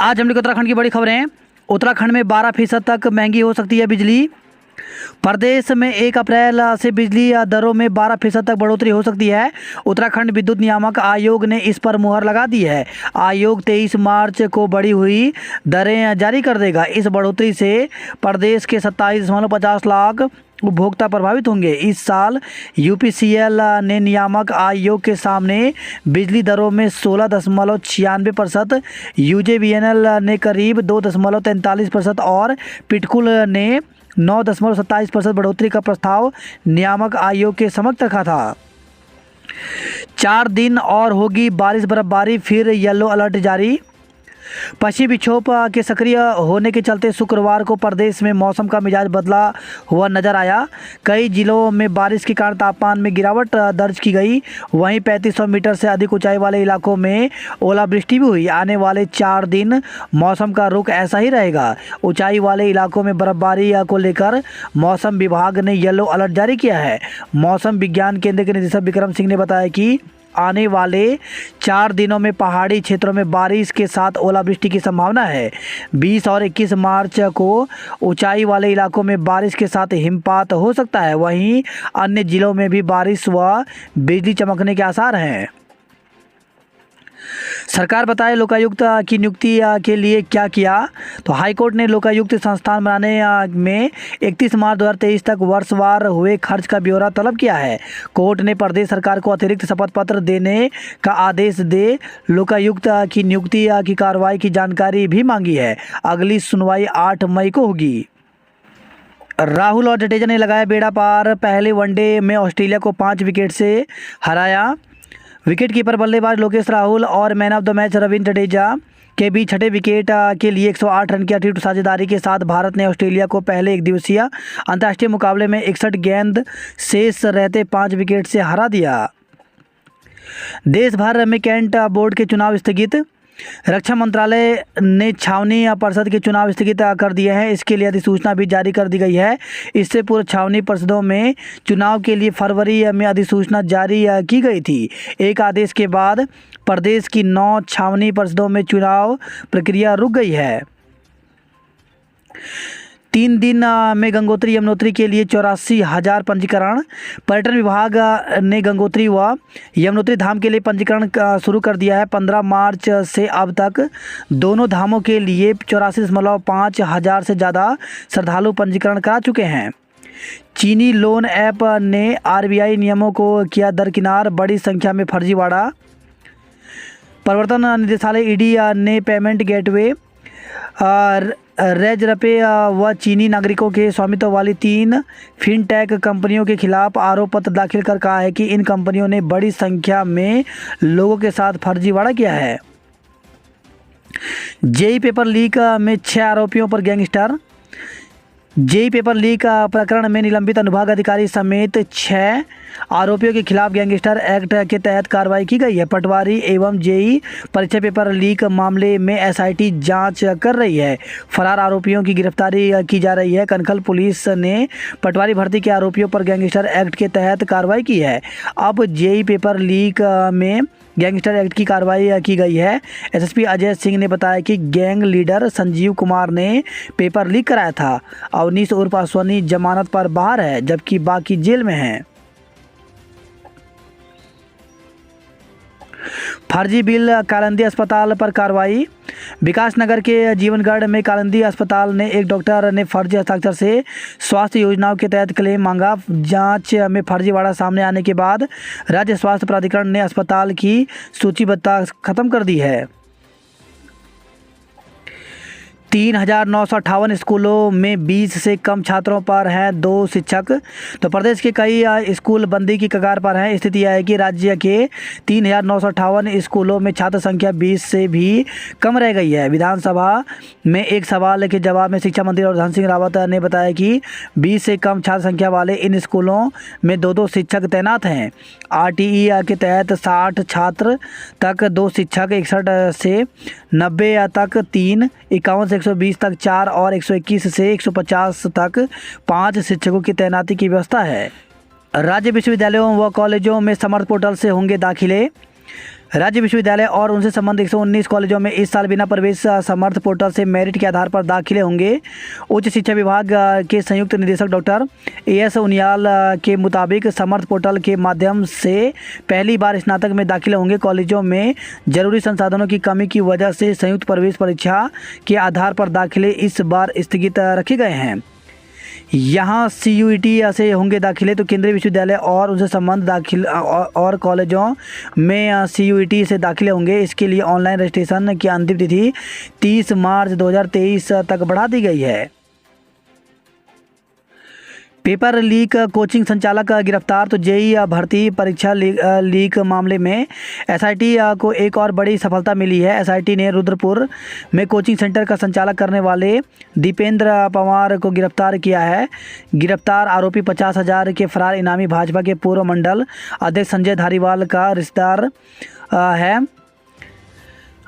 आज हम लोग उत्तराखंड की बड़ी खबरें। उत्तराखंड में 12% तक महंगी हो सकती है बिजली। प्रदेश में 1 अप्रैल से बिजली दरों में 12% तक बढ़ोतरी हो सकती है। उत्तराखंड विद्युत नियामक आयोग ने इस पर मुहर लगा दी है। आयोग 23 मार्च को बढ़ी हुई दरें जारी कर देगा। इस बढ़ोतरी से प्रदेश के 27.50 लाख उपभोक्ता प्रभावित होंगे। इस साल यूपीसीएल ने नियामक आयोग के सामने बिजली दरों में 16.96%, यूजेवीएनएल ने करीब 2.43% और पिटकुल ने 9.27% बढ़ोतरी का प्रस्ताव नियामक आयोग के समक्ष रखा था। 4 दिन और होगी बारिश बर्फबारी, फिर येलो अलर्ट जारी। पश्चिमी विक्षोभ के सक्रिय होने के चलते शुक्रवार को प्रदेश में मौसम का मिजाज बदला हुआ नजर आया। कई जिलों में बारिश के कारण तापमान में गिरावट दर्ज की गई। वहीं 3500 मीटर से अधिक ऊंचाई वाले इलाकों में ओलावृष्टि भी हुई। आने वाले 4 दिन मौसम का रुख ऐसा ही रहेगा। ऊंचाई वाले इलाकों में बर्फबारी को लेकर मौसम विभाग ने येलो अलर्ट जारी किया है। मौसम विज्ञान केंद्र के निदेशक विक्रम सिंह ने बताया कि आने वाले 4 दिनों में पहाड़ी क्षेत्रों में बारिश के साथ ओलावृष्टि की संभावना है। 20 और 21 मार्च को ऊंचाई वाले इलाकों में बारिश के साथ हिमपात हो सकता है। वहीं अन्य जिलों में भी बारिश व बिजली चमकने के आसार हैं। सरकार बताए लोकायुक्त की नियुक्ति के लिए क्या किया। तो हाईकोर्ट ने लोकायुक्त संस्थान बनाने में 31 मार्च 2023 तक वर्षवार हुए खर्च का ब्यौरा तलब किया है। कोर्ट ने प्रदेश सरकार को अतिरिक्त शपथ पत्र देने का आदेश दे लोकायुक्त की नियुक्ति की कार्रवाई की जानकारी भी मांगी है। अगली सुनवाई 8 मई को होगी। राहुल और जडेजा ने लगाया बेड़ा पार। पहले वनडे में ऑस्ट्रेलिया को 5 विकेट से हराया। विकेट कीपर बल्लेबाज लोकेश राहुल और man of the match Ravindra Jadeja के बीच छठे विकेट के लिए 108 रन की अटूट साझेदारी के साथ भारत ने ऑस्ट्रेलिया को पहले एक दिवसीय अंतर्राष्ट्रीय मुकाबले में 61 गेंद शेष रहते 5 विकेट से हरा दिया। देश भर में कैंट बोर्ड के चुनाव स्थगित। रक्षा मंत्रालय ने छावनी परिषद के चुनाव स्थगित कर दिए हैं। इसके लिए अधिसूचना भी जारी कर दी गई है। इससे पूर्व छावनी परिषदों में चुनाव के लिए फरवरी में अधिसूचना जारी की गई थी। एक आदेश के बाद प्रदेश की 9 छावनी परिषदों में चुनाव प्रक्रिया रुक गई है। 3 दिन में गंगोत्री यमुनोत्री के लिए 84,000 पंजीकरण। पर्यटन विभाग ने गंगोत्री व यमुनोत्री धाम के लिए पंजीकरण शुरू कर दिया है। 15 मार्च से अब तक दोनों धामों के लिए 84.5 हज़ार से ज़्यादा श्रद्धालु पंजीकरण करा चुके हैं। चीनी लोन ऐप ने आरबीआई नियमों को किया दरकिनार। बड़ी संख्या में फर्जीवाड़ा। प्रवर्तन निदेशालय ईडी ने पेमेंट गेटवे रेजरपे व चीनी नागरिकों के स्वामित्व वाली 3 फिनटेक कंपनियों के खिलाफ आरोप पत्र दाखिल कर कहा है कि इन कंपनियों ने बड़ी संख्या में लोगों के साथ फर्जीवाड़ा किया है। जेईई पेपर लीक में 6 आरोपियों पर गैंगस्टर। जेईई पेपर लीक प्रकरण में निलंबित अनुभाग अधिकारी समेत 6 आरोपियों के खिलाफ गैंगस्टर एक्ट के तहत कार्रवाई की गई है। पटवारी एवं जेईई परीक्षा पेपर लीक मामले में एसआईटी जांच कर रही है। फरार आरोपियों की गिरफ्तारी की जा रही है। कनखल पुलिस ने पटवारी भर्ती के आरोपियों पर गैंगस्टर एक्ट के तहत कार्रवाई की है। अब जेईई पेपर लीक में गैंगस्टर एक्ट की कार्रवाई की गई है। एसएसपी अजय सिंह ने बताया कि गैंग लीडर संजीव कुमार ने पेपर लीक कराया था। अवनीश उर्फ अश्वनी जमानत पर बाहर है, जबकि बाकी जेल में हैं। फर्जी बिल कालिंदी अस्पताल पर कार्रवाई। विकासनगर के जीवनगढ़ में कालिंदी अस्पताल ने एक डॉक्टर ने फर्जी हस्ताक्षर से स्वास्थ्य योजनाओं के तहत क्लेम मांगा। जांच में फर्जीवाड़ा सामने आने के बाद राज्य स्वास्थ्य प्राधिकरण ने अस्पताल की सूचीबद्धता खत्म कर दी है। 3,958 स्कूलों में 20 से कम छात्रों पर हैं 2 शिक्षक। तो प्रदेश के कई स्कूल बंदी की कगार पर हैं। स्थिति यह है कि राज्य के 3,958 स्कूलों में छात्र संख्या 20 से भी कम रह गई है। विधानसभा में एक सवाल के जवाब में शिक्षा मंत्री और धन सिंह रावत ने बताया कि 20 से कम छात्र संख्या वाले इन स्कूलों में 2-2 शिक्षक तैनात हैं। आरटीई के तहत 60 छात्र तक 2 शिक्षक, 61 से 90 तक 3, 51 से 120 तक 4 और 121 से 150 तक 5 शिक्षकों की तैनाती की व्यवस्था है। राज्य विश्वविद्यालयों व कॉलेजों में समर्थ पोर्टल से होंगे दाखिले। राज्य विश्वविद्यालय और उनसे संबंधित 119 कॉलेजों में इस साल बिना प्रवेश समर्थ पोर्टल से मेरिट के आधार पर दाखिले होंगे। उच्च शिक्षा विभाग के संयुक्त निदेशक डॉक्टर एएस उनियाल के मुताबिक समर्थ पोर्टल के माध्यम से पहली बार स्नातक में दाखिले होंगे। कॉलेजों में जरूरी संसाधनों की कमी की वजह से संयुक्त प्रवेश परीक्षा के आधार पर दाखिले इस बार स्थगित रखे गए हैं। यहाँ CUET से होंगे दाखिले, तो केंद्रीय विश्वविद्यालय और उनसे संबंध दाखिल और कॉलेजों में CUET से दाखिले होंगे। इसके लिए ऑनलाइन रजिस्ट्रेशन की अंतिम तिथि 30 मार्च 2023 तक बढ़ा दी गई है। पेपर लीक कोचिंग संचालक गिरफ्तार, तो जेईई भर्ती परीक्षा लीक मामले में SIT को एक और बड़ी सफलता मिली है। SIT ने रुद्रपुर में कोचिंग सेंटर का संचालक करने वाले दीपेंद्र पवार को गिरफ्तार किया है। गिरफ्तार आरोपी 50,000 के फरार इनामी भाजपा के पूर्व मंडल अध्यक्ष संजय धारीवाल का रिश्तेदार है।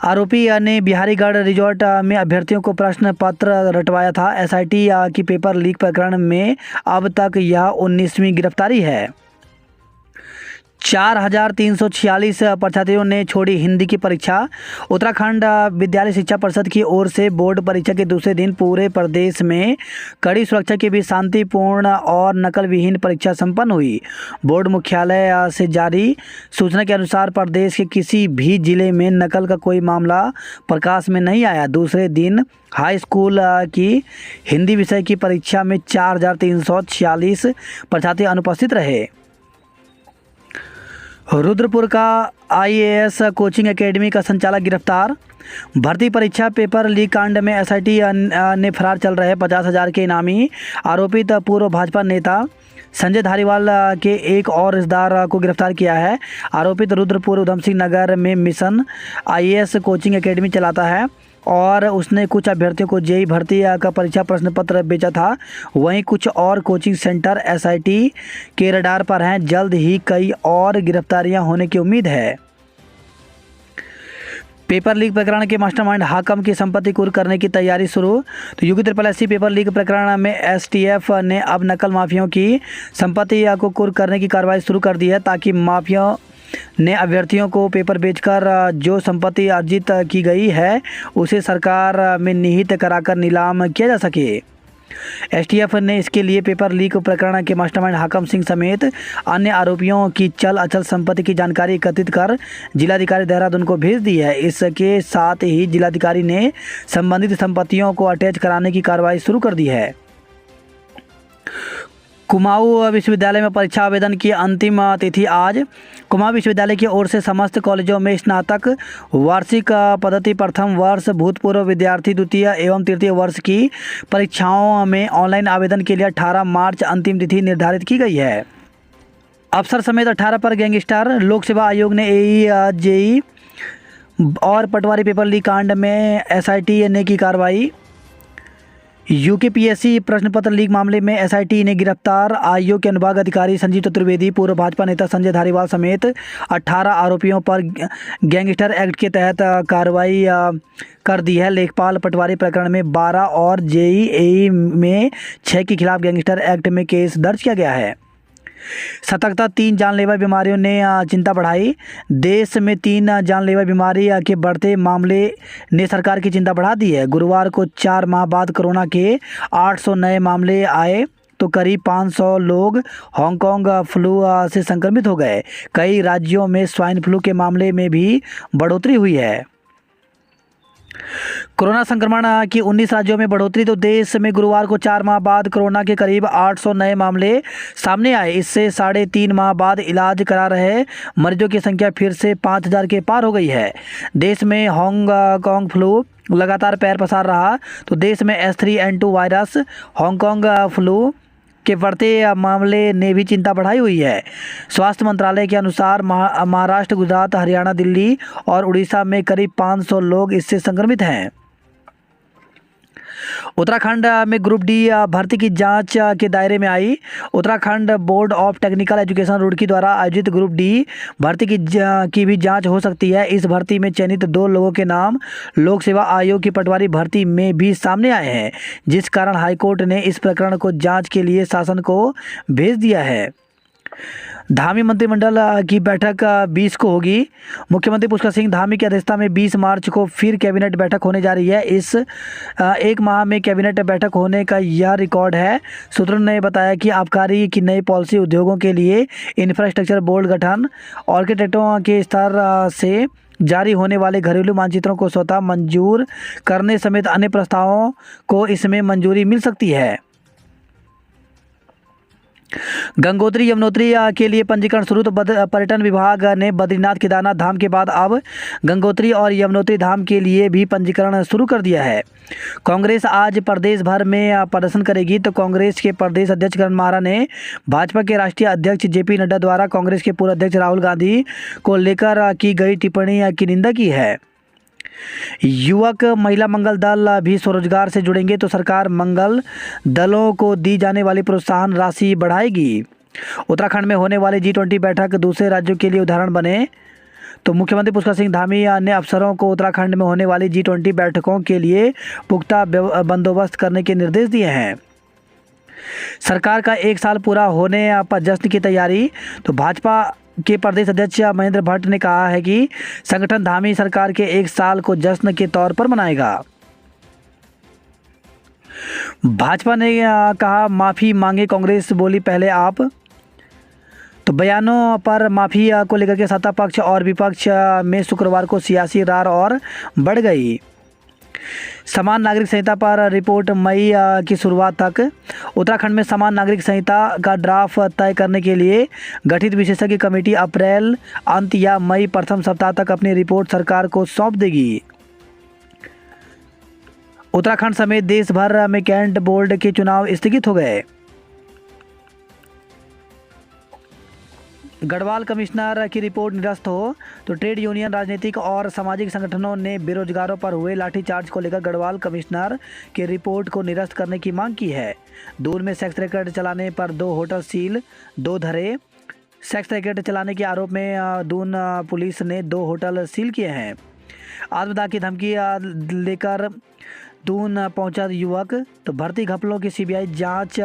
आरोपी ने बिहारीगढ़ रिजॉर्ट में अभ्यर्थियों को प्रश्न पत्र रटवाया था। SIT की पेपर लीक प्रकरण में अब तक यह 19वीं गिरफ्तारी है। 4,346 परीक्षार्थियों ने छोड़ी हिंदी की परीक्षा। उत्तराखंड विद्यालय शिक्षा परिषद की ओर से बोर्ड परीक्षा के दूसरे दिन पूरे प्रदेश में कड़ी सुरक्षा के बीच शांतिपूर्ण और नकल विहीन परीक्षा संपन्न हुई। बोर्ड मुख्यालय से जारी सूचना के अनुसार प्रदेश के किसी भी जिले में नकल का कोई मामला प्रकाश में नहीं आया। दूसरे दिन हाई स्कूल की हिंदी विषय की परीक्षा में 4,346 परीक्षार्थी अनुपस्थित रहे। रुद्रपुर का IAS कोचिंग एकेडमी का संचालक गिरफ्तार। भर्ती परीक्षा पेपर लीक कांड में SIT ने फरार चल रहे 50,000 के इनामी आरोपित पूर्व भाजपा नेता संजय धारीवाल के एक और रिश्तेदार को गिरफ्तार किया है। आरोपित रुद्रपुर उधम सिंह नगर में मिशन IAS कोचिंग एकेडमी चलाता है और उसने कुछ अभ्यर्थियों को जेईई भर्ती का परीक्षा प्रश्न पत्र बेचा था। वहीं कुछ और कोचिंग सेंटर SIT के रडार पर हैं। जल्द ही कई और गिरफ्तारियां होने की उम्मीद है। पेपर लीक प्रकरण के मास्टरमाइंड हाकम की संपत्ति कुर्क करने की तैयारी शुरू। तो UP पेपर लीक प्रकरण में STF ने अब नकल माफियाओं की संपत्ति को कुर्क करने की कार्रवाई शुरू कर दी है, ताकि माफियाओं ने अभ्यर्थियों को पेपर बेचकर जो संपत्ति अर्जित की गई है उसे सरकार में निहित कराकर नीलाम किया जा सके। STF ने इसके लिए पेपर लीक प्रकरण के मास्टरमाइंड हाकम सिंह समेत अन्य आरोपियों की चल अचल संपत्ति की जानकारी एकत्रित कर जिलाधिकारी देहरादून को भेज दी है। इसके साथ ही जिलाधिकारी ने संबंधित संपत्तियों को अटैच कराने की कार्रवाई शुरू कर दी है। कुमाऊं विश्वविद्यालय में परीक्षा आवेदन की अंतिम तिथि आज। कुमाऊं विश्वविद्यालय की ओर से समस्त कॉलेजों में स्नातक वार्षिक पद्धति प्रथम वर्ष भूतपूर्व विद्यार्थी द्वितीय एवं तृतीय वर्ष की परीक्षाओं में ऑनलाइन आवेदन के लिए 18 मार्च अंतिम तिथि निर्धारित की गई है। अफसर समेत 18 पर गैंगस्टर। लोक सेवा आयोग ने AE JEE और पटवारी पेपर लीक कांड में SIT ने की कार्रवाई। UKPSC प्रश्न पत्र लीक मामले में SIT ने गिरफ्तार आयोग के अनुभाग अधिकारी संजीव चतुर्वेदी, पूर्व भाजपा नेता संजय धारीवाल समेत 18 आरोपियों पर गैंगस्टर एक्ट के तहत कार्रवाई कर दी है। लेखपाल पटवारी प्रकरण में 12 और JEE AE में 6 के खिलाफ गैंगस्टर एक्ट में केस दर्ज किया गया है। सतर्कता। 3 जानलेवा बीमारियों ने चिंता बढ़ाई। देश में 3 जानलेवा बीमारी के बढ़ते मामले ने सरकार की चिंता बढ़ा दी है। गुरुवार को 4 माह बाद कोरोना के 800 नए मामले आए तो करीब 500 लोग हांगकांग फ्लू से संक्रमित हो गए। कई राज्यों में स्वाइन फ्लू के मामले में भी बढ़ोतरी हुई है। कोरोना संक्रमण की 19 राज्यों में बढ़ोतरी। तो देश में गुरुवार को 4 माह बाद कोरोना के करीब 800 नए मामले सामने आए। इससे 3.5 माह बाद इलाज करा रहे मरीजों की संख्या फिर से 5,000 के पार हो गई है। देश में हांगकांग फ्लू लगातार पैर पसार रहा। तो देश में H3N2 वायरस हांगकांग फ्लू के बढ़ते मामले ने भी चिंता बढ़ाई हुई है। स्वास्थ्य मंत्रालय के अनुसार महाराष्ट्र, गुजरात, हरियाणा, दिल्ली और उड़ीसा में करीब 500 लोग इससे संक्रमित हैं। उत्तराखंड में ग्रुप डी भर्ती की जांच के दायरे में आई। Uttarakhand board of technical education Roorkee द्वारा आयोजित ग्रुप डी भर्ती की भी जांच हो सकती है। इस भर्ती में चयनित 2 लोगों के नाम लोक सेवा आयोग की पटवारी भर्ती में भी सामने आए हैं, जिस कारण हाईकोर्ट ने इस प्रकरण को जांच के लिए शासन को भेज दिया है। धामी मंत्रिमंडल की बैठक 20 को होगी। मुख्यमंत्री पुष्कर सिंह धामी की अध्यक्षता में 20 मार्च को फिर कैबिनेट बैठक होने जा रही है। इस एक माह में कैबिनेट बैठक होने का यह रिकॉर्ड है। सूत्रों ने बताया कि आबकारी की नई पॉलिसी, उद्योगों के लिए इंफ्रास्ट्रक्चर बोर्ड गठन, आर्किटेक्टों के स्तर से जारी होने वाले घरेलू मानचित्रों को स्वतः मंजूर करने समेत अन्य प्रस्तावों को इसमें मंजूरी मिल सकती है। गंगोत्री यमुनोत्री के लिए पंजीकरण शुरू। तो पर्यटन विभाग ने बद्रीनाथ केदारनाथ धाम के बाद अब गंगोत्री और यमुनोत्री धाम के लिए भी पंजीकरण शुरू कर दिया है। कांग्रेस आज प्रदेश भर में प्रदर्शन करेगी। तो कांग्रेस के प्रदेश अध्यक्ष करण माहरा ने भाजपा के राष्ट्रीय अध्यक्ष जेपी नड्डा द्वारा कांग्रेस के पूर्व अध्यक्ष राहुल गांधी को लेकर की गई टिप्पणी की निंदा की है। युवक महिला मंगल दल भी स्वरोजगार से जुड़ेंगे। तो सरकार मंगल दलों को दी जाने वाली प्रोत्साहन राशि बढ़ाएगी। उत्तराखंड में होने वाली G20 बैठक दूसरे राज्यों के लिए उदाहरण बने। तो मुख्यमंत्री पुष्कर सिंह धामी ने अफसरों को उत्तराखंड में होने वाली G20 बैठकों के लिए पुख्ता बंदोबस्त करने के निर्देश दिए हैं। सरकार का 1 साल पूरा होने पर जश्न की तैयारी। तो भाजपा के प्रदेश अध्यक्ष महेंद्र भट्ट ने कहा है कि संगठन धामी सरकार के 1 साल को जश्न के तौर पर मनाएगा। भाजपा ने कहा माफी मांगे, कांग्रेस बोली पहले आप। तो बयानों पर माफी को लेकर के सत्ता पक्ष और विपक्ष में शुक्रवार को सियासी रार और बढ़ गई। समान नागरिक संहिता पर रिपोर्ट मई की शुरुआत तक। उत्तराखंड में समान नागरिक संहिता का ड्राफ्ट तय करने के लिए गठित विशेषज्ञ कमेटी अप्रैल अंत या मई प्रथम सप्ताह तक अपनी रिपोर्ट सरकार को सौंप देगी। उत्तराखंड समेत देश भर में कैंट बोर्ड के चुनाव स्थगित हो गए। गढ़वाल कमिश्नर की रिपोर्ट निरस्त हो। तो ट्रेड यूनियन, राजनीतिक और सामाजिक संगठनों ने बेरोजगारों पर हुए लाठीचार्ज को लेकर गढ़वाल कमिश्नर की रिपोर्ट को निरस्त करने की मांग की है। दून में सेक्स रैकेट चलाने पर 2 होटल सील, 2 धरे। सेक्स रैकेट चलाने के आरोप में दून पुलिस ने 2 होटल सील किए हैं। आत्मदाह की धमकी लेकर दून पहुंचा युवक। तो भर्ती घपलों की सीबीआई जांच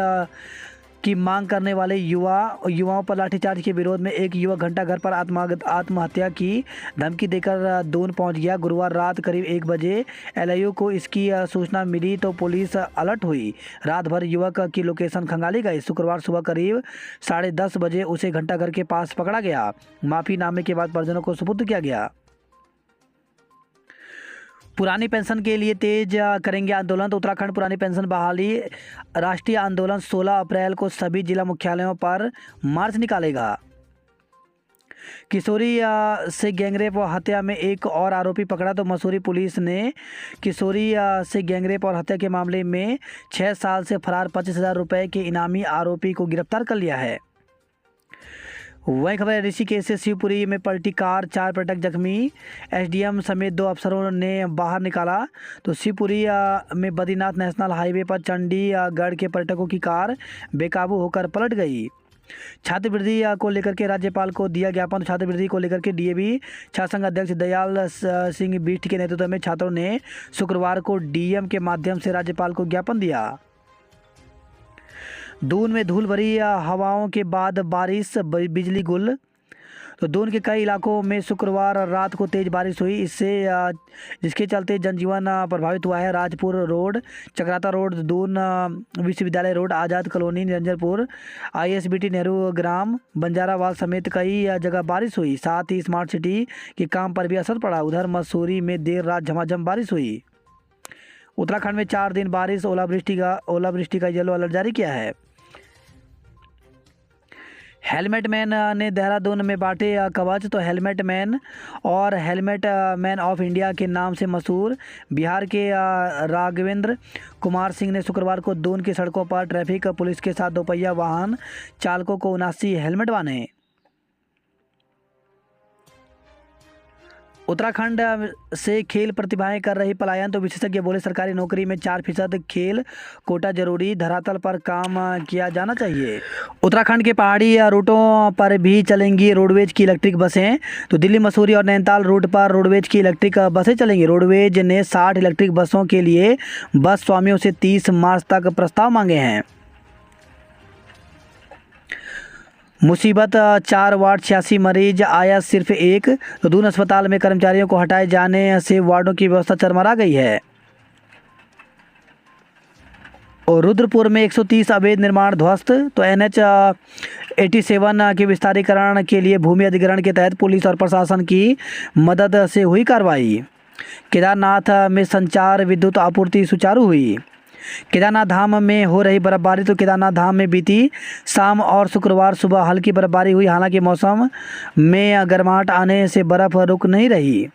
की मांग करने वाले युवाओं पर लाठीचार्ज के विरोध में एक युवक घंटा घर पर आत्महत्या की धमकी देकर दून पहुंच गया। गुरुवार रात करीब 1 बजे एलआईयू को इसकी सूचना मिली तो पुलिस अलर्ट हुई। रात भर युवक की लोकेशन खंगाली गई। शुक्रवार सुबह करीब 10:30 बजे उसे घंटा घर के पास पकड़ा गया। माफीनामे के बाद परिजनों को सुपुर्द किया गया। पुरानी पेंशन के लिए तेज करेंगे आंदोलन। तो उत्तराखंड पुरानी पेंशन बहाली राष्ट्रीय आंदोलन 16 अप्रैल को सभी जिला मुख्यालयों पर मार्च निकालेगा। किशोरी से गैंगरेप और हत्या में एक और आरोपी पकड़ा। तो मसूरी पुलिस ने किशोरी से गैंगरेप और हत्या के मामले में 6 साल से फरार 25,000 रुपये के इनामी आरोपी को गिरफ्तार कर लिया है। वही खबर है ऋषिकेश से शिवपुरी में पलटी कार, 4 पर्यटक जख्मी। एसडीएम समेत 2 अफसरों ने बाहर निकाला। तो शिवपुरी में बद्रीनाथ नेशनल हाईवे पर चंडीगढ़ के पर्यटकों की कार बेकाबू होकर पलट गई। छात्रवृत्ति को लेकर के राज्यपाल को दिया ज्ञापन। छात्रवृत्ति को लेकर के डीएवी छात्र संघ अध्यक्ष दयाल सिंह बिष्ट के नेतृत्व में छात्रों ने शुक्रवार को डीएम के माध्यम से राज्यपाल को ज्ञापन दिया। दून में धूल भरी हवाओं के बाद बारिश, बिजली गुल। तो दून के कई इलाकों में शुक्रवार रात को तेज़ बारिश हुई। जिसके चलते जनजीवन प्रभावित हुआ है। राजपुर रोड, चक्राता रोड, दून विश्वविद्यालय रोड, आज़ाद कॉलोनी, निरंजनपुर, आईएसबीटी नेहरू ग्राम, बंजारावाल समेत कई जगह बारिश हुई। साथ ही स्मार्ट सिटी के काम पर भी असर पड़ा। उधर मसूरी में देर रात झमाझम बारिश हुई। उत्तराखंड में 4 दिन बारिश, ओलावृष्टि का येलो अलर्ट जारी किया है। हेलमेट मैन ने देहरादून में बांटे कवच। तो हेलमेट मैन और हेलमेट मैन ऑफ इंडिया के नाम से मशहूर बिहार के राघवेंद्र कुमार सिंह ने शुक्रवार को दून की सड़कों पर ट्रैफिक पुलिस के साथ दोपहिया वाहन चालकों को 79 हेलमेट बांटे। उत्तराखंड से खेल प्रतिभाएं कर रही पलायन। तो विशेषज्ञ बोले सरकारी नौकरी में 4% खेल कोटा जरूरी, धरातल पर काम किया जाना चाहिए। उत्तराखंड के पहाड़ी रूटों पर भी चलेंगी रोडवेज की इलेक्ट्रिक बसें। तो दिल्ली, मसूरी और नैनीताल रूट पर रोडवेज की इलेक्ट्रिक बसें चलेंगी। रोडवेज ने 60 इलेक्ट्रिक बसों के लिए बस स्वामियों से 30 मार्च तक प्रस्ताव मांगे हैं। मुसीबत 4 वार्ड 86 मरीज आया सिर्फ एक, तो दून अस्पताल में कर्मचारियों को हटाए जाने से वार्डों की व्यवस्था चरमरा गई है। और रुद्रपुर में 130 अवैध निर्माण ध्वस्त, तो NH 87 के विस्तारीकरण के लिए भूमि अधिग्रहण के तहत पुलिस और प्रशासन की मदद से हुई कार्रवाई। केदारनाथ में संचार विद्युत आपूर्ति सुचारू हुई। केदारनाथ धाम में हो रही बर्फबारी, तो केदारनाथ धाम में बीती शाम और शुक्रवार सुबह हल्की बर्फबारी हुई। हालांकि मौसम में गर्माहट आने से बर्फ रुक नहीं रही।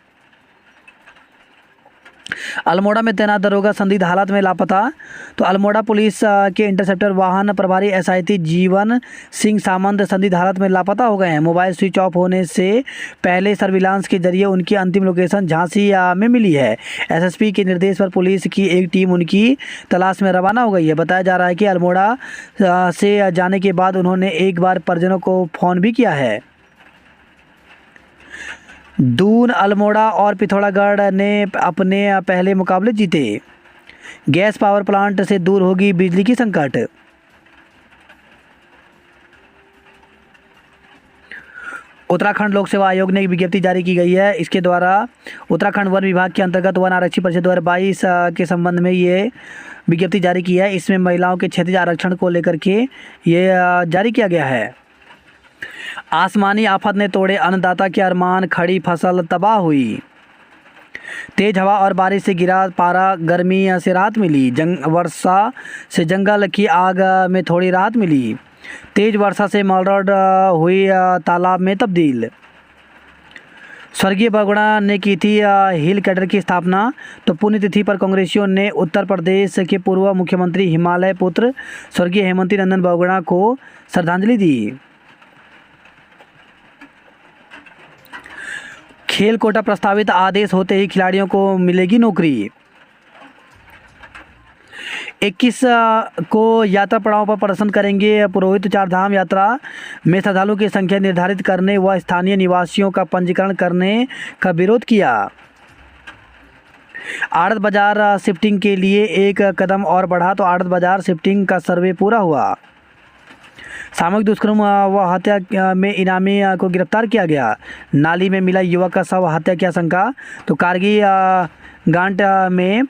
अल्मोड़ा में तैनात दरोगा संदिग्ध हालत में लापता, तो अल्मोड़ा पुलिस के इंटरसेप्टर वाहन प्रभारी SIT जीवन सिंह सामंत संदिग्ध हालत में लापता हो गए हैं। मोबाइल स्विच ऑफ होने से पहले सर्विलांस के जरिए उनकी अंतिम लोकेशन झांसी में मिली है। SSP के निर्देश पर पुलिस की एक टीम उनकी तलाश में रवाना हो गई है। बताया जा रहा है कि अल्मोड़ा से जाने के बाद उन्होंने एक बार परिजनों को फ़ोन भी किया है। दून, अल्मोड़ा और पिथौरागढ़ ने अपने पहले मुकाबले जीते। गैस पावर प्लांट से दूर होगी बिजली की संकट। उत्तराखंड लोक सेवा आयोग ने एक विज्ञप्ति जारी की गई है। इसके द्वारा उत्तराखंड वन विभाग के अंतर्गत वन आरक्षी परिषद 2022 के संबंध में ये विज्ञप्ति जारी की है। इसमें महिलाओं के क्षैतिज आरक्षण को लेकर के ये जारी किया गया है। आसमानी आफत ने तोड़े अन्नदाता के अरमान, खड़ी फसल तबाह हुई। तेज हवा और बारिश से गिरा पारा, गर्मी से राहत मिली। वर्षा से जंगल की आग में थोड़ी राहत मिली। तेज वर्षा से मॉल रोड हुई तालाब में तब्दील। स्वर्गीय बहुगुणा ने की थी हिल कैडर की स्थापना, तो पुण्यतिथि पर कांग्रेसियों ने उत्तर प्रदेश के पूर्व मुख्यमंत्री हिमालय पुत्र स्वर्गीय हेमंती नंदन बहुगुणा को श्रद्धांजलि दी। खेल कोटा प्रस्तावित, आदेश होते ही खिलाड़ियों को मिलेगी नौकरी। 21 को यात्रा पड़ाव पर प्रदर्शन करेंगे पुरोहित। चारधाम यात्रा में श्रद्धालुओं की संख्या निर्धारित करने व स्थानीय निवासियों का पंजीकरण करने का विरोध किया। आड़त बाजार शिफ्टिंग के लिए एक कदम और बढ़ा, तो आड़त बाजार शिफ्टिंग का सर्वे पूरा हुआ। सामूहिक दुष्कर्म व हत्या में इनामी को गिरफ्तार किया गया। नाली में मिला युवक का शव, हत्या की आशंका, तो कारगी गांट में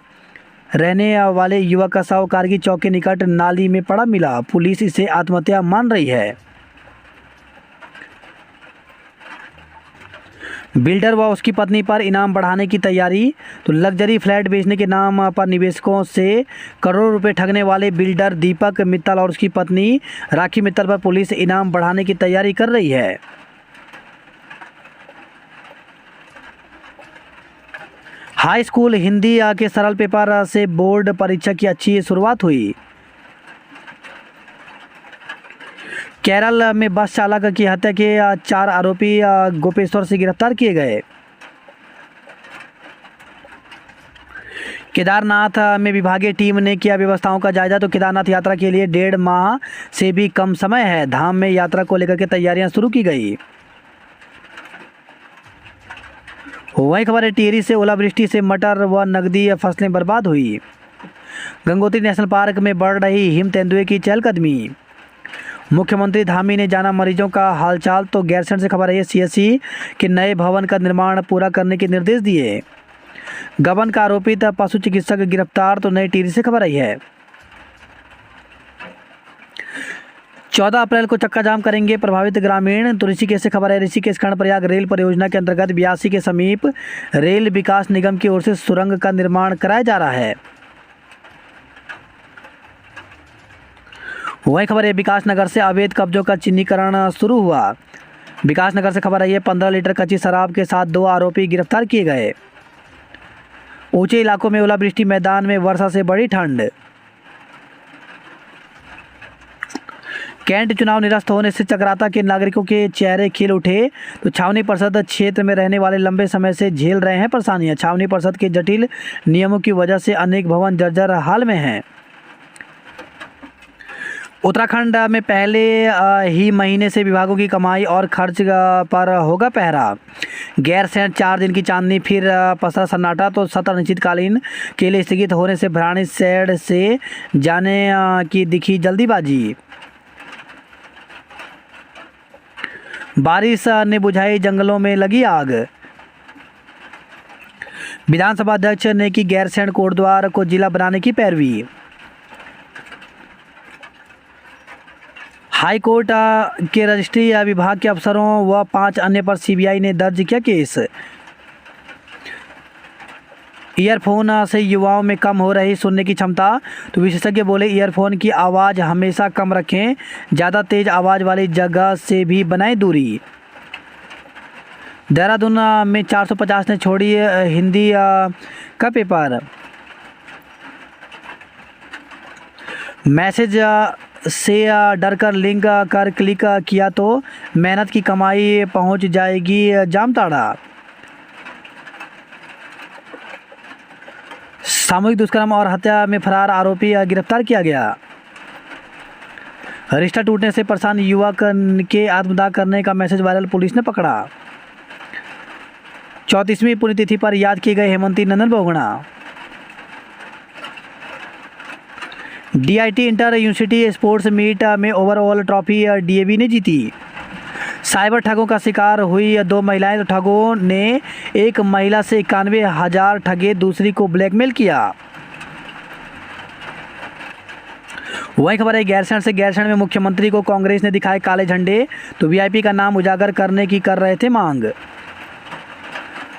रहने वाले युवक का शव कारगी चौक के निकट नाली में पड़ा मिला। पुलिस इसे आत्महत्या मान रही है। बिल्डर व उसकी पत्नी पर इनाम बढ़ाने की तैयारी, तो लग्जरी फ्लैट बेचने के नाम पर निवेशकों से करोड़ों रुपए ठगने वाले बिल्डर दीपक मित्तल और उसकी पत्नी राखी मित्तल पर पुलिस इनाम बढ़ाने की तैयारी कर रही है। हाई स्कूल हिंदी के सरल पेपर से बोर्ड परीक्षा की अच्छी शुरुआत हुई। केरल में बस चालक की हत्या के 4 आरोपी गोपेश्वर से गिरफ्तार किए गए। केदारनाथ में विभागीय टीम ने किया व्यवस्थाओं का जायजा, तो केदारनाथ यात्रा के लिए 1.5 माह से भी कम समय है। धाम में यात्रा को लेकर के तैयारियां शुरू की गई। वही खबर है, टिहरी से ओलावृष्टि से मटर व नकदी फसलें बर्बाद हुई। गंगोत्री नेशनल पार्क में बढ़ रही हिम तेंदुए की चहलकदमी। मुख्यमंत्री धामी ने जाना मरीजों का हालचाल, तो गैरसैंण से खबर है, CSC के नए भवन का निर्माण पूरा करने के निर्देश दिए। गबन का आरोपित पशु चिकित्सक गिरफ्तार, तो नई टिहरी से खबर आई है। 14 अप्रैल को चक्का जाम करेंगे प्रभावित ग्रामीण, तो ऋषिकेश से खबर है, ऋषिकेश कर्णप्रयाग रेल परियोजना के अंतर्गत 82 के समीप रेल विकास निगम की ओर से सुरंग का निर्माण कराया जा रहा है। वही खबर है, विकास नगर से अवैध कब्जों का चिन्हीकरण शुरू हुआ। विकास नगर से खबर आई है, 15 लीटर कच्ची शराब के साथ 2 आरोपी गिरफ्तार किए गए। ऊंचे इलाकों में ओलावृष्टि, मैदान में वर्षा से बड़ी ठंड। कैंट चुनाव निरस्त होने से चकराता के नागरिकों के चेहरे खिल उठे, तो छावनी परिषद क्षेत्र में रहने वाले लंबे समय से झेल रहे हैं परेशानियां। छावनी परिषद के जटिल नियमों की वजह से अनेक भवन जर्जर हाल में हैं। उत्तराखंड में पहले ही महीने से विभागों की कमाई और खर्च पर होगा पहरा। गैरसैंण 4 दिन की चांदनी, फिर पसरा सन्नाटा, तो सत्र अनिश्चितकालीन के लिए स्थगित होने से भराड़ीसैंण से जाने की दिखी जल्दीबाजी। बारिश ने बुझाई जंगलों में लगी आग। विधानसभा अध्यक्ष ने की गैरसैंण कोटद्वार को जिला बनाने की पैरवी। हाई कोर्ट के रजिस्ट्री विभाग के अफसरों व 5 अन्य पर सीबीआई ने दर्ज किया केस। ईयरफोन से युवाओं में कम हो रही सुनने की क्षमता, तो विशेषज्ञ बोले ईयरफोन की आवाज़ हमेशा कम रखें, ज़्यादा तेज़ आवाज़ वाली जगह से भी बनाएं दूरी। देहरादून में 450 ने छोड़ी हिंदी का पेपर। मैसेज से डरकर लिंक कर क्लिक किया तो मेहनत की कमाई पहुंच जाएगी जामताड़ा। सामूहिक दुष्कर्म और हत्या में फरार आरोपी गिरफ्तार किया गया। रिश्ता टूटने से परेशान युवक के आत्मदाह करने का मैसेज वायरल, पुलिस ने पकड़ा। 34वीं पुण्यतिथि पर याद किए गए Hemanti Nandan Bahuguna. DIT inter university sports meet में ओवरऑल ट्रॉफी DAV ने जीती। साइबर ठगों का शिकार हुई 2 महिलाएं, तो ठगों ने एक महिला से 91,000 ठगे, दूसरी को ब्लैकमेल किया। वही खबर है गैरसैंण से। गैरसैंण में मुख्यमंत्री को कांग्रेस ने दिखाए काले झंडे, तो VIP का नाम उजागर करने की कर रहे थे मांग।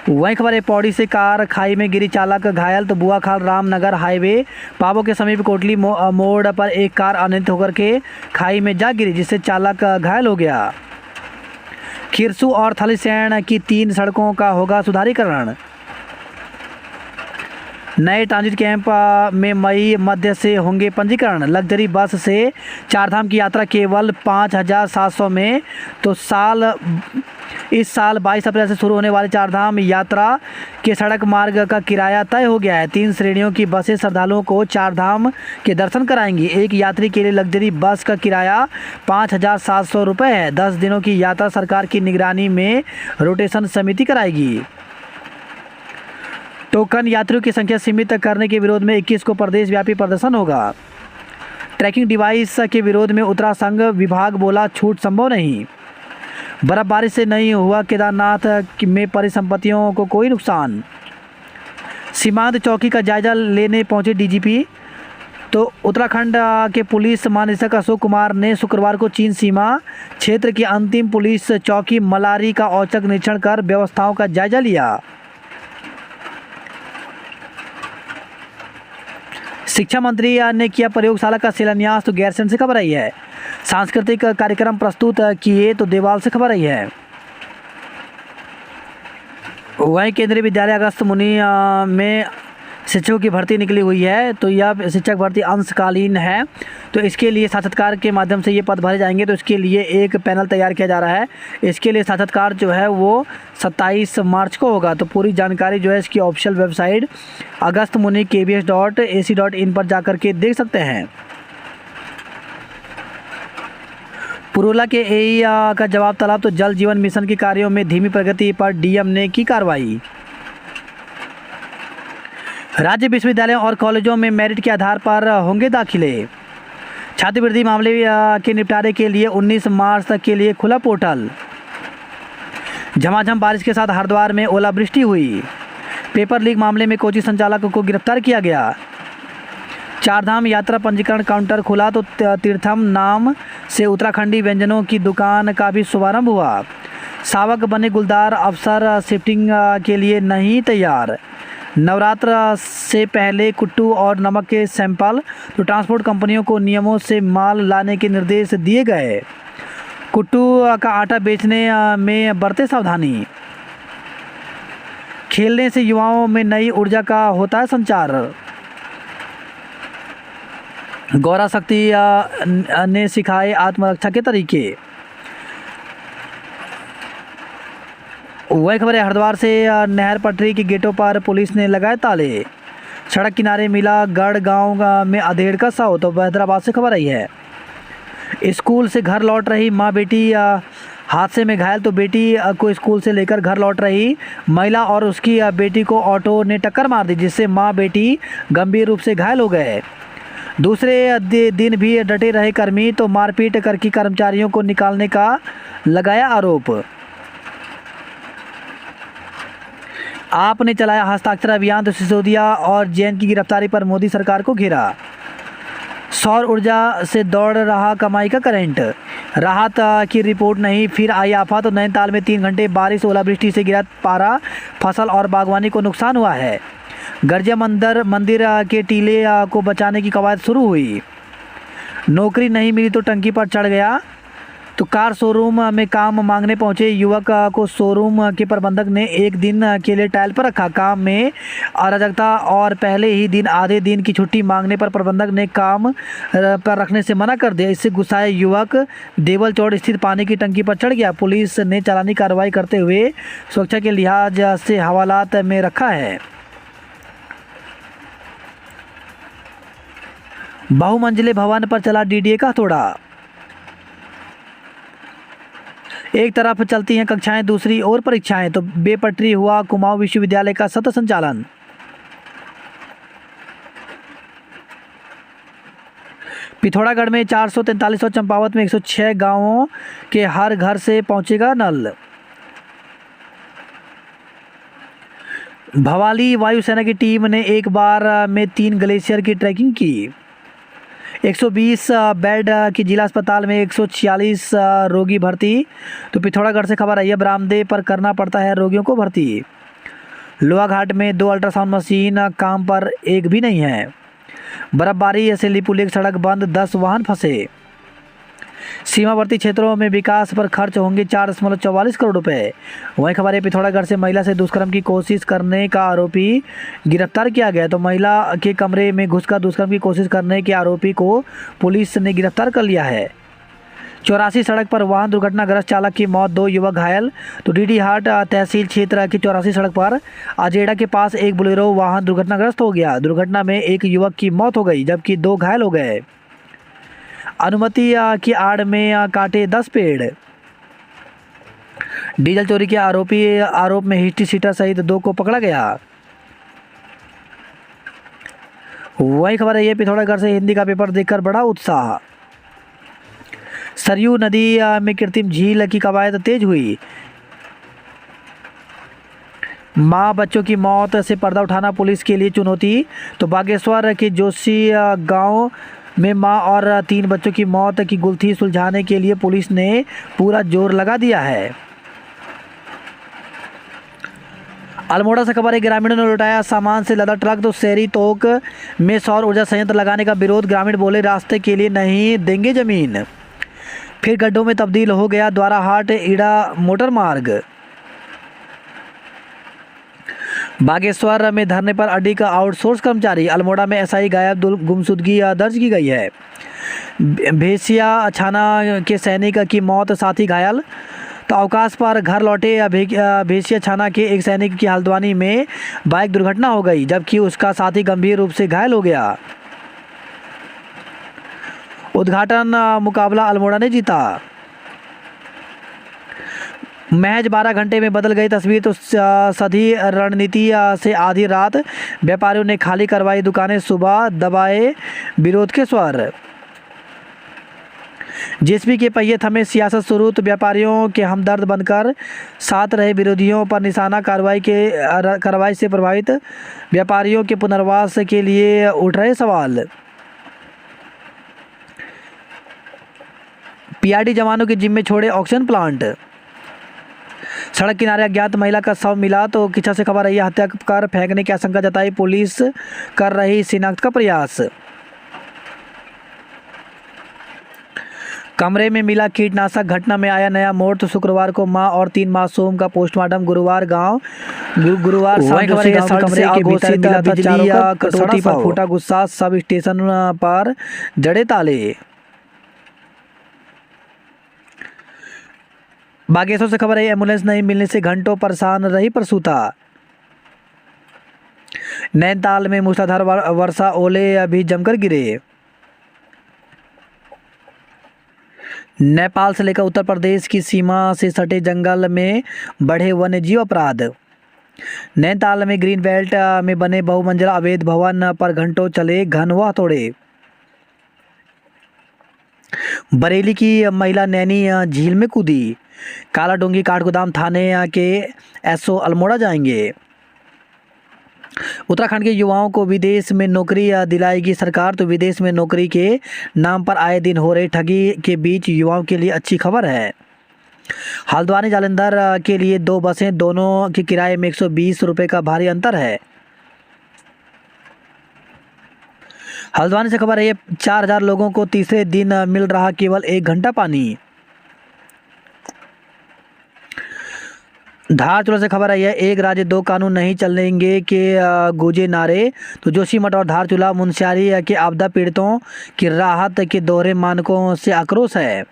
वही खबर है पौड़ी से कार खाई में गिरी, चालक घायल, तो बुआखाल रामनगर हाईवे पाबो के समीप कोटली मोड़ पर एक कार अनियंत्रित होकर के खाई में जा गिरी, जिससे चालक घायल हो गया। खिरसू और थलीसैंण की 3 सड़कों का होगा सुधारीकरण। नए ट्रांजिट कैंप में मई मध्य से होंगे पंजीकरण। लग्जरी बस से चारधाम की यात्रा केवल 5,700 में, तो इस साल 22 अप्रैल से शुरू होने वाली चारधाम यात्रा के सड़क मार्ग का किराया तय हो गया है। 3 श्रेणियों की बसें श्रद्धालुओं को चारधाम के दर्शन कराएंगी। एक यात्री के लिए लग्जरी बस का किराया 5,700 रुपये है। 10 दिनों की यात्रा सरकार की निगरानी में रोटेशन समिति कराएगी। टोकन यात्रियों की संख्या सीमित करने के विरोध में 21 को प्रदेश व्यापी प्रदर्शन होगा। ट्रैकिंग डिवाइस के विरोध में उतरा संघ, विभाग बोला छूट संभव नहीं। बर्फबारी से नहीं हुआ केदारनाथ में परिसंपत्तियों को कोई नुकसान। सीमांत चौकी का जायजा लेने पहुंचे DGP, तो उत्तराखंड के पुलिस महानिदेशक अशोक कुमार ने शुक्रवार को चीन सीमा क्षेत्र की अंतिम पुलिस चौकी मलारी का औचक निरीक्षण कर व्यवस्थाओं का जायजा लिया। शिक्षा मंत्री ने किया प्रयोगशाला का शिलान्यास, तो गैरसैंण से खबर आई है। सांस्कृतिक कार्यक्रम प्रस्तुत किए, तो देवाल से खबर आई है। वहीं केंद्रीय विद्यालय अगस्त मुनि में शिक्षकों की भर्ती निकली हुई है, तो यह शिक्षक भर्ती अंशकालीन है, तो इसके लिए साक्षात्कार के माध्यम से ये पद भरे जाएंगे। तो इसके लिए एक पैनल तैयार किया जा रहा है। इसके लिए साक्षात्कार जो है वो 27 मार्च को होगा। तो पूरी जानकारी जो है इसकी ऑफिशियल वेबसाइट agastmuni.kbs.ac.in पर जाकर के देख सकते हैं। पुरोला के AE का जवाब तलब, तो जल जीवन मिशन के कार्यों में धीमी प्रगति पर DM ने की कार्रवाई। राज्य विश्वविद्यालयों और कॉलेजों में मेरिट के आधार पर होंगे दाखिले। छात्रवृत्ति मामले के निपटारे के लिए 19 मार्च तक के लिए खुला पोर्टल। झमाझम बारिश के साथ हरिद्वार में ओलावृष्टि हुई। पेपर लीक मामले में कोचिंग संचालक को गिरफ्तार किया गया। चारधाम यात्रा पंजीकरण काउंटर खुला, तो तीर्थम नाम से उत्तराखंडी व्यंजनों की दुकान का भी शुभारंभ हुआ। सावक बने गुलदार अफसर शिफ्टिंग के लिए नहीं तैयार। नवरात्र से पहले कुट्टू और नमक के सैंपल, तो ट्रांसपोर्ट कंपनियों को नियमों से माल लाने के निर्देश दिए गए। कुट्टू का आटा बेचने में बरते सावधानी। खेलने से युवाओं में नई ऊर्जा का होता है संचार। गौरा शक्ति ने सिखाए आत्मरक्षा के तरीके। वही खबर है हरिद्वार से नहर पटरी के गेटों पर पुलिस ने लगाए ताले। सड़क किनारे मिला गढ़ गांव में अधेड़ का शव, तो हैदराबाद से खबर आई है। स्कूल से घर लौट रही मां बेटी हादसे में घायल, तो बेटी को स्कूल से लेकर घर लौट रही महिला और उसकी बेटी को ऑटो ने टक्कर मार दी, जिससे मां बेटी गंभीर रूप से घायल हो गए। दूसरे दिन भी डटे रहे कर्मी तो मारपीट करके कर्मचारियों को निकालने का लगाया आरोप। आपने चलाया हस्ताक्षर अभियान तो सिसोदिया और जैन की गिरफ्तारी पर मोदी सरकार को घेरा। सौर ऊर्जा से दौड़ रहा कमाई का करंट, राहत की रिपोर्ट नहीं, फिर आई आफत। तो नैनीताल में 3 घंटे बारिश ओलावृष्टि से गिरा पारा, फसल और बागवानी को नुकसान हुआ है। गर्जिया मंदिर के टीले को बचाने की कवायद शुरू हुई। नौकरी नहीं मिली तो टंकी पर चढ़ गया। तो कार शोरूम में काम मांगने पहुंचे युवक को शोरूम के प्रबंधक ने एक दिन के लिए ट्रायल पर रखा। काम में अराजकता और पहले ही दिन आधे दिन की छुट्टी मांगने पर प्रबंधक ने काम पर रखने से मना कर दिया। इससे गुस्साए युवक देवल चौड़ स्थित पानी की टंकी पर चढ़ गया। पुलिस ने चालानी कार्रवाई करते हुए सुरक्षा के लिहाज से हवालात में रखा है। बहुमंजिले भवन पर चला डीडीए का हथौड़ा। एक तरफ चलती हैं कक्षाएं, दूसरी ओर परीक्षाएं, तो बेपटरी हुआ कुमाऊं विश्वविद्यालय का सतत संचालन। पिथौरागढ़ में 443 और चंपावत में 106 गांवों के हर घर से पहुंचेगा नल। भवाली वायुसेना की टीम ने एक बार में 3 ग्लेशियर की ट्रैकिंग की। 120 बेड की जिला अस्पताल में 146 रोगी भर्ती। तो पिथौरागढ़ से खबर आई है, बरामदे पर करना पड़ता है रोगियों को भर्ती। लोहाघाट में 2 अल्ट्रासाउंड मशीन काम पर, एक भी नहीं है। बर्फबारी से लिपुल एक सड़क बंद, 10 वाहन फंसे। सीमावर्ती क्षेत्रों में विकास पर खर्च होंगे 4.44 करोड़ रुपए। वहीं खबर है, पिथौरागढ़ से महिला से दुष्कर्म की कोशिश करने का आरोपी गिरफ्तार किया गया। तो महिला के कमरे में घुसकर दुष्कर्म की कोशिश करने के आरोपी को पुलिस ने गिरफ्तार कर लिया है। 84 सड़क पर वाहन दुर्घटनाग्रस्त, चालक की मौत, 2 युवक घायल। तो डीडी हाट तहसील क्षेत्र की 84 सड़क पर अजेड़ा के पास एक बोलेरो वाहन दुर्घटनाग्रस्त हो गया। दुर्घटना में एक युवक की मौत हो गई जबकि 2 घायल हो गए। अनुमति की आड़ में काटे 10 पेड़। डीजल चोरी के आरोप में हिस्ट्री सीटर सहित 2 को पकड़ा गया। वही खबर है, ये पिथौरागढ़ से हिंदी का पेपर देखकर बड़ा उत्साह। सरयू नदी में कृत्रिम झील की कवायद तेज हुई। मां बच्चों की मौत से पर्दा उठाना पुलिस के लिए चुनौती। तो बागेश्वर के जोशी गांव में मां और 3 बच्चों की मौत की गुत्थी सुलझाने के लिए पुलिस ने पूरा जोर लगा दिया है। अल्मोड़ा से खबर है, ग्रामीणों ने लुटाया सामान से लदा ट्रक। तो शहरी तोक में सौर ऊर्जा संयंत्र लगाने का विरोध, ग्रामीण बोले रास्ते के लिए नहीं देंगे जमीन। फिर गड्ढों में तब्दील हो गया द्वाराहाट ईड़ा मोटर मार्ग। बागेश्वर में धरने पर अड्डी का आउटसोर्स कर्मचारी। अल्मोड़ा में एसआई गायब, गुमशुदगी दर्ज की गई है। भेसिया छाना के सैनिक की मौत, साथी घायल। तो अवकाश पर घर लौटे भेसिया छाना के एक सैनिक की हल्द्वानी में बाइक दुर्घटना हो गई जबकि उसका साथी गंभीर रूप से घायल हो गया। उद्घाटन मुकाबला अल्मोड़ा ने जीता। महज 12 घंटे में बदल गई तस्वीर। तो सधी रणनीति से आधी रात व्यापारियों ने खाली करवाई दुकानें, सुबह दबाए विरोध के स्वर। जेएसपी के पहिए थमे, सियासत शुरू। तो व्यापारियों के हमदर्द बनकर साथ रहे विरोधियों पर निशाना। कार्रवाई से प्रभावित व्यापारियों के पुनर्वास के लिए उठ रहे सवाल। पीआरडी जवानों के जिम्मे छोड़े ऑक्सीजन प्लांट। सड़क किनारे अज्ञात महिला का शव मिला। तो किच्छा से खबर आई, हत्या कर फेंकने की आशंका जताई, पुलिस कर रही शिनाख्त का प्रयास। कमरे में मिला कीटनाशक, घटना में आया नया मोड़। तो शुक्रवार को मां और 3 मासूम का पोस्टमार्टम। गुरुवार शाम कमरे के भीतर मिला था बिजली कटौती पर फूटा गुस्सा, सब स्टेशन पर जड़े ताले। बागेश्वर से खबर है, एम्बुलेंस नहीं मिलने से घंटों परेशान रही प्रसूता। नैनीताल में मूसलाधार वर्षा, ओले अभी जमकर गिरे। नेपाल से लेकर उत्तर प्रदेश की सीमा से सटे जंगल में बढ़े वन्यजीव अपराध। नैनीताल में ग्रीन बेल्ट में बने बहुमंजिला अवैध भवन पर घंटों चले घन व हथौड़े। बरेली की महिला नैनी झील में कूदी। कालाडूंगी काठगोदाम थाने के एसओ अल्मोड़ा जाएंगे। उत्तराखंड के युवाओं को विदेश में नौकरी दिलाएगी सरकार। तो विदेश में नौकरी के नाम पर आए दिन हो रही ठगी के बीच युवाओं के लिए अच्छी खबर है। हल्द्वानी जालंधर के लिए 2 बसें, दोनों के किराए में 120 रुपये का भारी अंतर है। हल्द्वानी से खबर है, 4000 लोगों को तीसरे दिन मिल रहा केवल 1 घंटा पानी। धारचूला से खबर है, यह एक राज्य 2 कानून नहीं चलेंगे के गूंजे नारे। तो जोशीमठ और धारचूला मुनस्यारी के आपदा पीड़ितों की राहत के दोहरे मानकों से आक्रोश है।